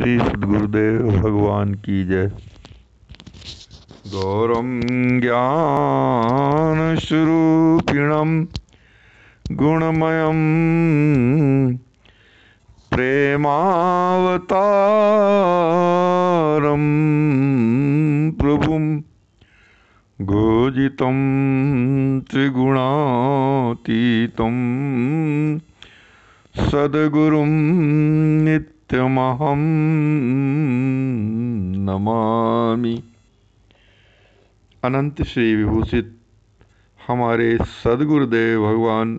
श्री सद्गुरुदेव भगवान की जय। गौरम ज्ञान स्वरूपिणम गुणमयम प्रेमावतारम प्रभुम गोजितं त्रिगुणातीतं सद्गुरुं नित्यमहं नमामि। अनंत श्री विभूषित हमारे सद्गुरुदेव भगवान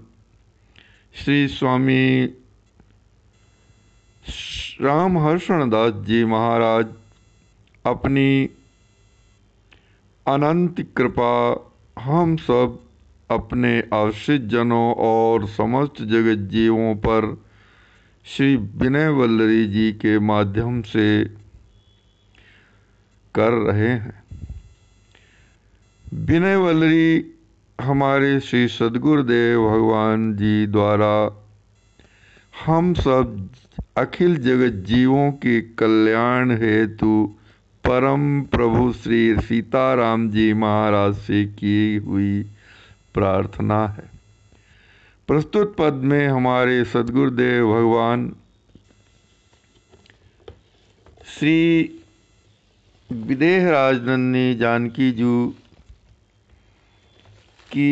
श्री स्वामी रामहर्षण दास जी महाराज अपनी अनंत कृपा हम सब अपने आश्रित जनों और समस्त जगत जीवों पर श्री विनय वल्लरी जी के माध्यम से कर रहे हैं। विनय वल्लरी हमारे श्री सद्गुरुदेव भगवान जी द्वारा हम सब अखिल जगत जीवों के कल्याण हेतु परम प्रभु श्री सीताराम जी महाराज से की हुई प्रार्थना है। प्रस्तुत पद में हमारे सद्गुरुदेव भगवान श्री विदेह राजनंदिनी जानकी जी की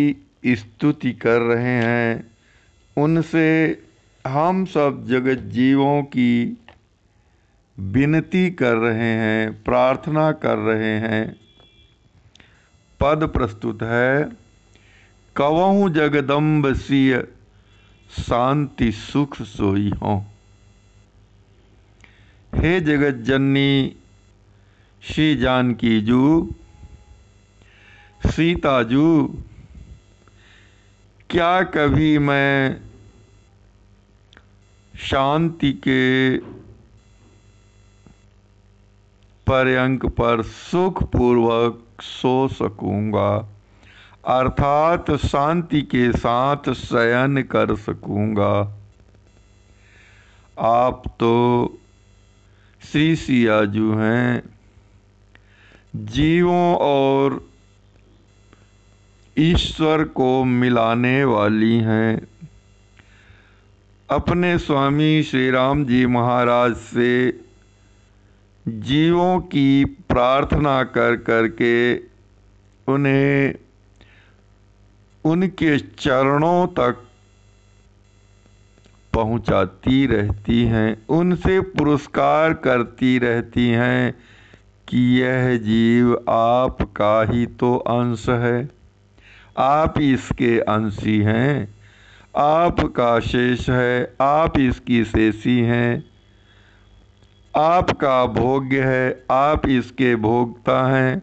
स्तुति कर रहे हैं। उनसे हम सब जगत जीवों की विनती कर रहे हैं, प्रार्थना कर रहे हैं। पद प्रस्तुत है। कवहु जगदम्ब सिय शांति सुख सोई हों। हे जगत जननी श्री जानकी जू, सीता जू, क्या कभी मैं शांति के पर्यंक पर सुखपूर्वक सो सकूंगा, अर्थात शांति के साथ शयन कर सकूंगा। आप तो श्री सियाजू हैं, जीवों और ईश्वर को मिलाने वाली हैं। अपने स्वामी श्री राम जी महाराज से जीवों की प्रार्थना कर करके उन्हें उनके चरणों तक पहुंचाती रहती हैं, उनसे पुरस्कार करती रहती हैं कि यह जीव आपका ही तो अंश है, आप इसके अंशी हैं, आपका शेष है, आप इसकी शेषी हैं, आपका भोग्य है, आप इसके भोक्ता हैं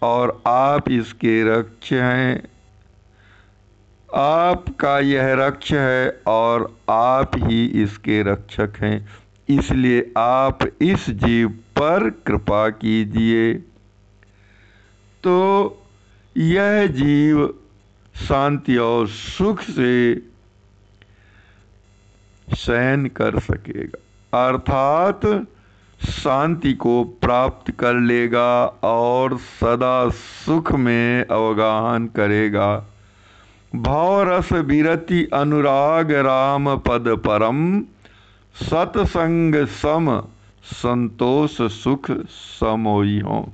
और आप इसके रक्ष हैं। आपका यह रक्ष है और आप ही इसके रक्षक हैं, इसलिए आप इस जीव पर कृपा कीजिए तो यह जीव शांति और सुख से शयन कर सकेगा, अर्थात शांति को प्राप्त कर लेगा और सदा सुख में अवगाहन करेगा। भावरस विरति अनुराग राम पद परम, सतसंग सम संतोष सुख समोई हों।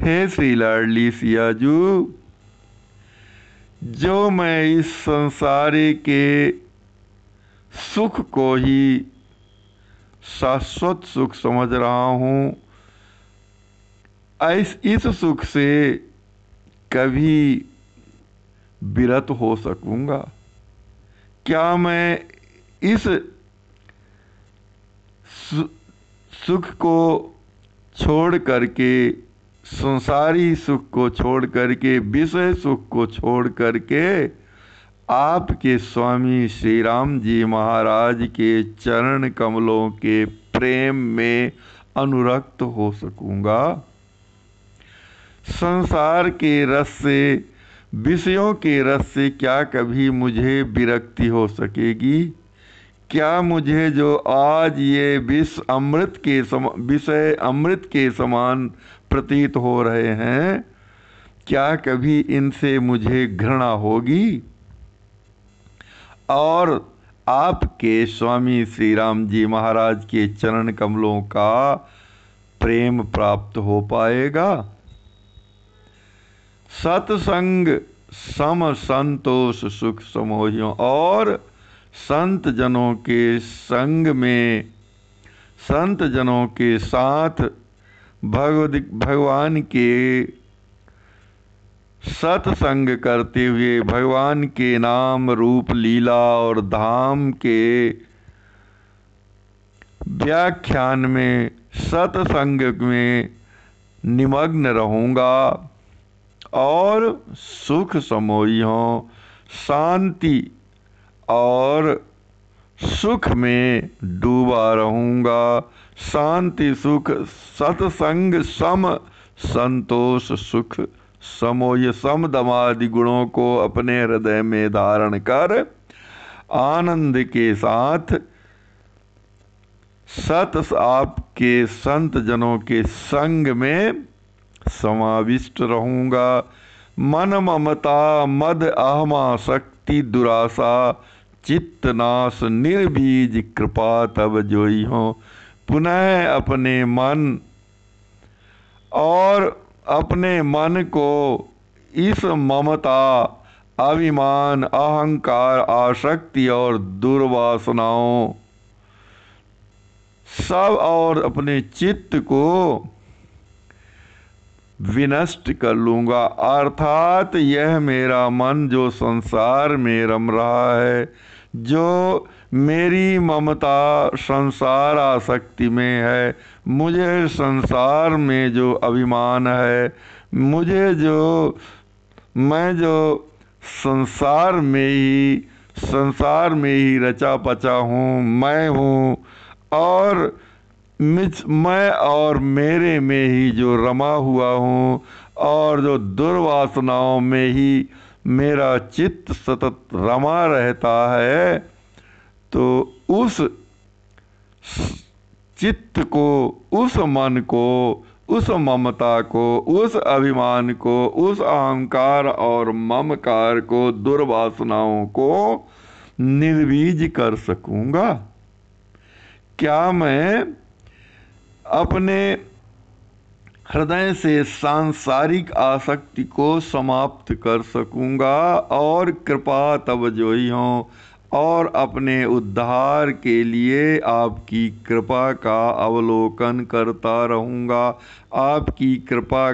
हे श्री लाडली सियाजू, जो मैं इस संसारी के सुख को ही शाश्वत सुख समझ रहा हूँ, इस सुख से कभी विरत हो सकूंगा? क्या मैं इस सुख को छोड़ करके, संसारी सुख को छोड़ करके, विषय सुख को छोड़ करके आपके स्वामी श्री राम जी महाराज के चरण कमलों के प्रेम में अनुरक्त हो सकूंगा? संसार के रस से, विषयों के रस से क्या कभी मुझे विरक्ति हो सकेगी? क्या मुझे जो आज ये विषय अमृत के समान प्रतीत हो रहे हैं, क्या कभी इनसे मुझे घृणा होगी? और आपके स्वामी श्री राम जी महाराज के चरण कमलों का प्रेम प्राप्त हो पाएगा? सत्संग सम संतोष सुख समोहियों, और संत जनों के संग में, संत जनों के साथ भगवान के सत्संग करते हुए भगवान के नाम रूप लीला और धाम के व्याख्यान में, सत्संग में निमग्न रहूँगा और सुख समोहियों, शांति और सुख में डूबा रहूँगा। शांति सुख सत्संग सम संतोष सुख समोय, सम दमादि गुणों को अपने हृदय में धारण कर आनंद के साथ आपके संत जनों के संग में समाविष्ट रहूँगा। मन ममता मद अहमा शक्ति दुरासा चित्तनाश निर्बीज कृपा तब जोई हो। पुनः अपने मन और अपने मन को इस ममता, अभिमान, अहंकार, आसक्ति और दुर्वासनाओं सब, और अपने चित्त को विनष्ट कर लूँगा। अर्थात यह मेरा मन जो संसार में रम रहा है, जो मेरी ममता संसार आसक्ति में है, मुझे संसार में जो अभिमान है, मुझे जो मैं जो संसार में ही रचा पचा हूँ, मैं हूँ, और मैं और मेरे में ही जो रमा हुआ हूँ, और जो दुर्वासनाओं में ही मेरा चित्त सतत रमा रहता है, तो उस चित्त को, उस मन को, उस ममता को, उस अभिमान को, उस अहंकार और ममकार को, दुर्वासनाओं को निर्वीज कर सकूँगा? क्या मैं अपने हृदय से सांसारिक आसक्ति को समाप्त कर सकूँगा और कृपा तब जोई हों, और अपने उद्धार के लिए आपकी कृपा का अवलोकन करता रहूँगा, आपकी कृपा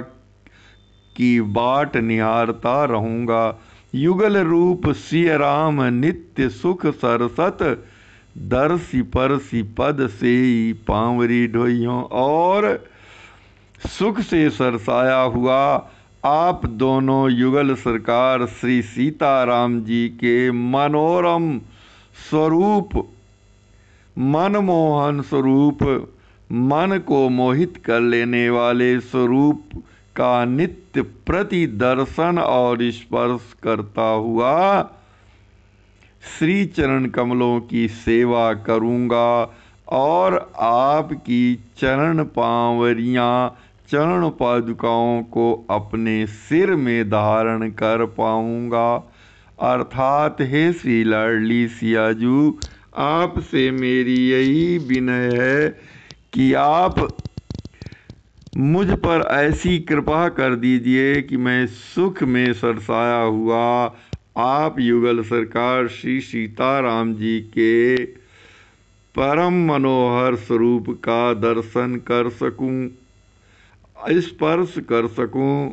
की बाट निहारता रहूँगा। युगल रूप सिय राम नित्य सुख सरसत, दर्शी परसी पद से पांवरी ढोइयों। और सुख से सरसाया हुआ आप दोनों युगल सरकार श्री सीताराम जी के मनोरम स्वरूप, मनमोहन स्वरूप, मन को मोहित कर लेने वाले स्वरूप का नित्य प्रति दर्शन और स्पर्श करता हुआ श्री चरण कमलों की सेवा करूँगा, और आपकी चरण पांवरियाँ, चरण पादुकाओं को अपने सिर में धारण कर पाऊँगा। अर्थात हे श्री लाडली सियाजू, आपसे मेरी यही विनय है कि आप मुझ पर ऐसी कृपा कर दीजिए कि मैं सुख में सरसाया हुआ आप युगल सरकार श्री सीताराम जी के परम मनोहर स्वरूप का दर्शन कर सकूं, स्पर्श कर सकूं,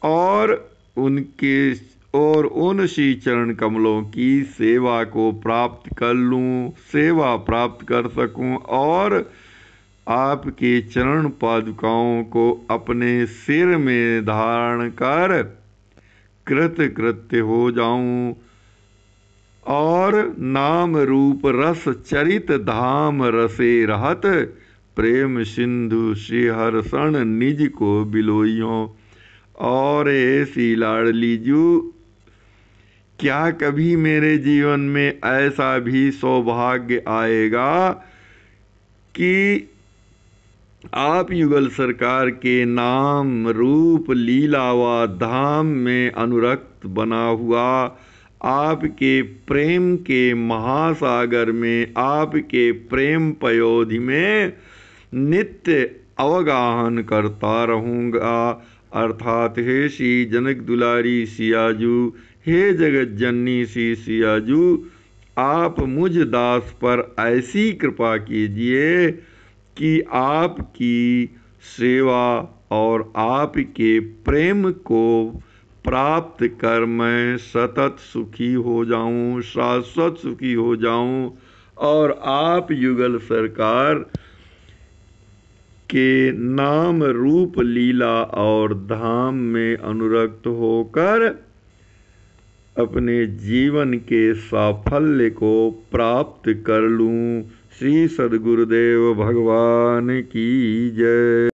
और उन श्री चरण कमलों की सेवा को प्राप्त कर लूं, सेवा प्राप्त कर सकूं, और आपके चरण पादुकाओं को अपने सिर में धारण कर कृतकृत्य हो जाऊं, और नाम रूप रस चरित धाम रसे रहत, प्रेम सिंधु श्री हर्षण निज को बिलोइयों। और ऐसी लाडली जू, क्या कभी मेरे जीवन में ऐसा भी सौभाग्य आएगा कि आप युगल सरकार के नाम रूप लीला व धाम में अनुरक्त बना हुआ, आपके प्रेम के महासागर में, आपके प्रेम पयोधि में नित्य अवगाहन करता रहूँगा। अर्थात हे श्री जनक दुलारी सियाजू, हे जगत जननी श्री सियाजू, आप मुझ दास पर ऐसी कृपा कीजिए कि आपकी सेवा और आपके प्रेम को प्राप्त कर मैं सतत सुखी हो जाऊं, शाश्वत सुखी हो जाऊं, और आप युगल सरकार के नाम रूप लीला और धाम में अनुरक्त होकर अपने जीवन के साफल्य को प्राप्त कर लूं। श्री सद्गुरुदेव भगवान की जय।